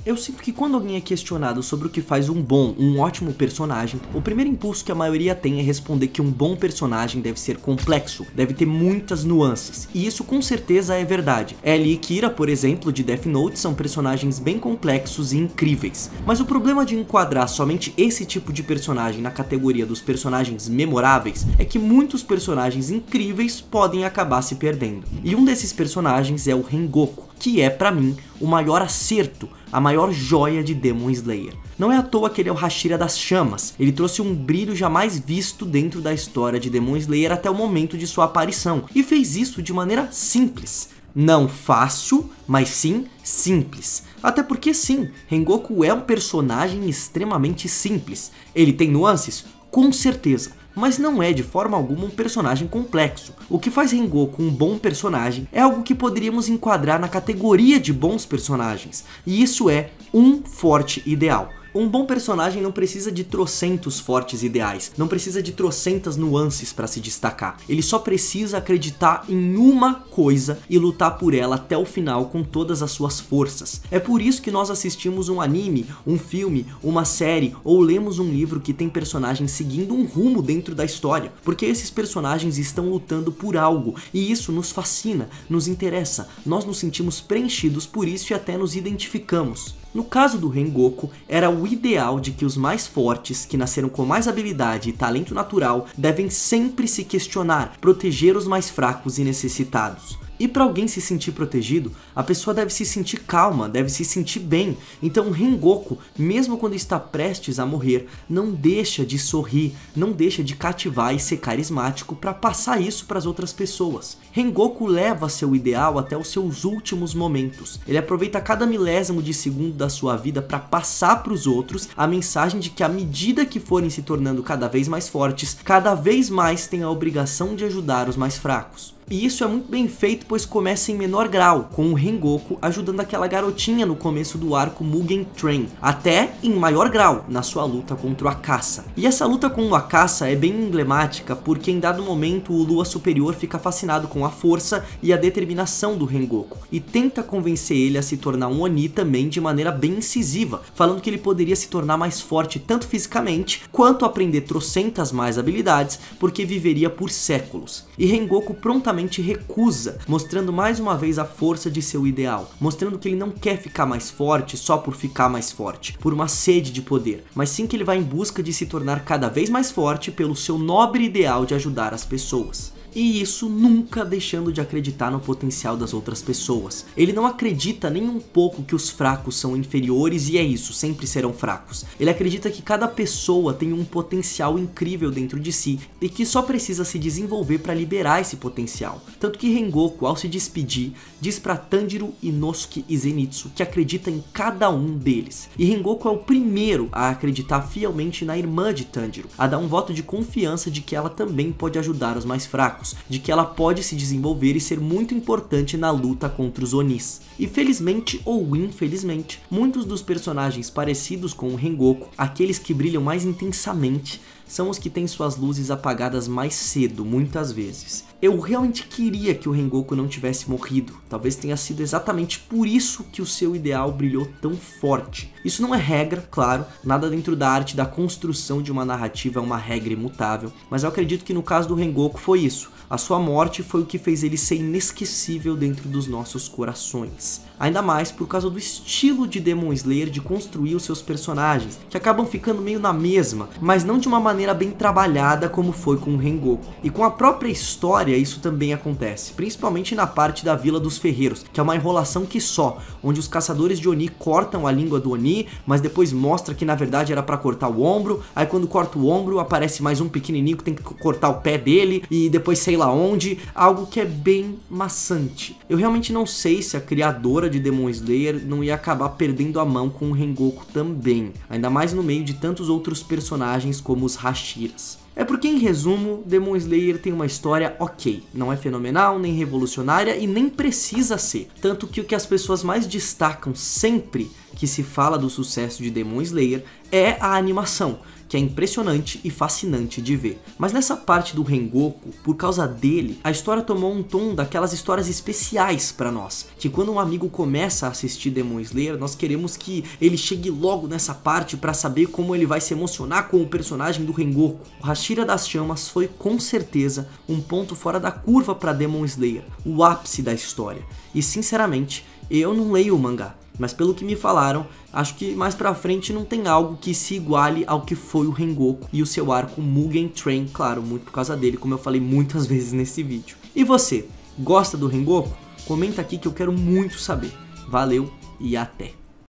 Eu sinto que quando alguém é questionado sobre o que faz um ótimo personagem, o primeiro impulso que a maioria tem é responder que um bom personagem deve ser complexo, deve ter muitas nuances, e isso com certeza é verdade. Ellie e Kira, por exemplo, de Death Note, são personagens bem complexos e incríveis, mas o problema de enquadrar somente esse tipo de personagem na categoria dos personagens memoráveis é que muitos personagens incríveis podem acabar se perdendo. E um desses personagens é o Rengoku, que é, pra mim, o maior acerto, a maior joia de Demon Slayer. Não é à toa que ele é o Hashira das chamas, ele trouxe um brilho jamais visto dentro da história de Demon Slayer até o momento de sua aparição, e fez isso de maneira simples. Não fácil, mas sim simples. Até porque sim, Rengoku é um personagem extremamente simples. Ele tem nuances? Com certeza. Mas não é de forma alguma um personagem complexo. O que faz Rengoku um bom personagem é algo que poderíamos enquadrar na categoria de bons personagens, e isso é um forte ideal. Um bom personagem não precisa de trocentos fortes ideais, não precisa de trocentas nuances para se destacar. Ele só precisa acreditar em uma coisa e lutar por ela até o final com todas as suas forças. É por isso que nós assistimos um anime, um filme, uma série ou lemos um livro que tem personagens seguindo um rumo dentro da história, porque esses personagens estão lutando por algo e isso nos fascina, nos interessa, nós nos sentimos preenchidos por isso e até nos identificamos. No caso do Rengoku, era o ideal de que os mais fortes, que nasceram com mais habilidade e talento natural, devem sempre se questionar, proteger os mais fracos e necessitados. E para alguém se sentir protegido, a pessoa deve se sentir calma, deve se sentir bem. Então o Rengoku, mesmo quando está prestes a morrer, não deixa de sorrir, não deixa de cativar e ser carismático para passar isso para as outras pessoas. Rengoku leva seu ideal até os seus últimos momentos. Ele aproveita cada milésimo de segundo da sua vida para passar para os outros a mensagem de que à medida que forem se tornando cada vez mais fortes, cada vez mais têm a obrigação de ajudar os mais fracos. E isso é muito bem feito, pois começa em menor grau, com o Rengoku ajudando aquela garotinha no começo do arco Mugen Train, até em maior grau, na sua luta contra o Akasa. E essa luta com o Akasa é bem emblemática, porque em dado momento o Lua Superior fica fascinado com a força e a determinação do Rengoku, e tenta convencer ele a se tornar um Oni também de maneira bem incisiva, falando que ele poderia se tornar mais forte tanto fisicamente, quanto aprender trocentas mais habilidades, porque viveria por séculos. E Rengoku prontamente recusa, mostrando mais uma vez a força de seu ideal, mostrando que ele não quer ficar mais forte só por ficar mais forte, por uma sede de poder, mas sim que ele vai em busca de se tornar cada vez mais forte pelo seu nobre ideal de ajudar as pessoas. E isso nunca deixando de acreditar no potencial das outras pessoas. Ele não acredita nem um pouco que os fracos são inferiores e é isso, sempre serão fracos. Ele acredita que cada pessoa tem um potencial incrível dentro de si e que só precisa se desenvolver para liberar esse potencial. Tanto que Rengoku, ao se despedir, diz para Tanjiro, Inosuke e Zenitsu que acredita em cada um deles. E Rengoku é o primeiro a acreditar fielmente na irmã de Tanjiro, a dar um voto de confiança de que ela também pode ajudar os mais fracos, de que ela pode se desenvolver e ser muito importante na luta contra os Onis. E felizmente ou infelizmente, muitos dos personagens parecidos com o Rengoku, aqueles que brilham mais intensamente, são os que têm suas luzes apagadas mais cedo, muitas vezes. Eu realmente queria que o Rengoku não tivesse morrido. Talvez tenha sido exatamente por isso que o seu ideal brilhou tão forte. Isso não é regra, claro, nada dentro da arte da construção de uma narrativa é uma regra imutável, mas eu acredito que no caso do Rengoku foi isso. A sua morte foi o que fez ele ser inesquecível dentro dos nossos corações. Ainda mais por causa do estilo de Demon Slayer de construir os seus personagens, que acabam ficando meio na mesma, mas não de uma maneira bem trabalhada como foi com o Rengoku. E com a própria história isso também acontece, principalmente na parte da Vila dos Ferreiros, que é uma enrolação que só, onde os caçadores de Oni cortam a língua do Oni, mas depois mostra que na verdade era pra cortar o ombro, aí quando corta o ombro aparece mais um pequenininho que tem que cortar o pé dele, e depois sei lá onde, algo que é bem maçante. Eu realmente não sei se a criadora de Demon Slayer não ia acabar perdendo a mão com o Rengoku também, ainda mais no meio de tantos outros personagens como os Hashiras. É porque, em resumo, Demon Slayer tem uma história ok, não é fenomenal, nem revolucionária e nem precisa ser. Tanto que o que as pessoas mais destacam sempre que se fala do sucesso de Demon Slayer é a animação, que é impressionante e fascinante de ver. Mas nessa parte do Rengoku, por causa dele, a história tomou um tom daquelas histórias especiais pra nós, que quando um amigo começa a assistir Demon Slayer, nós queremos que ele chegue logo nessa parte pra saber como ele vai se emocionar com o personagem do Rengoku. O Hashira das Chamas foi com certeza um ponto fora da curva pra Demon Slayer, o ápice da história. E sinceramente, eu não leio o mangá, mas pelo que me falaram, acho que mais pra frente não tem algo que se iguale ao que foi o Rengoku e o seu arco Mugen Train, claro, muito por causa dele, como eu falei muitas vezes nesse vídeo. E você, gosta do Rengoku? Comenta aqui que eu quero muito saber. Valeu e até!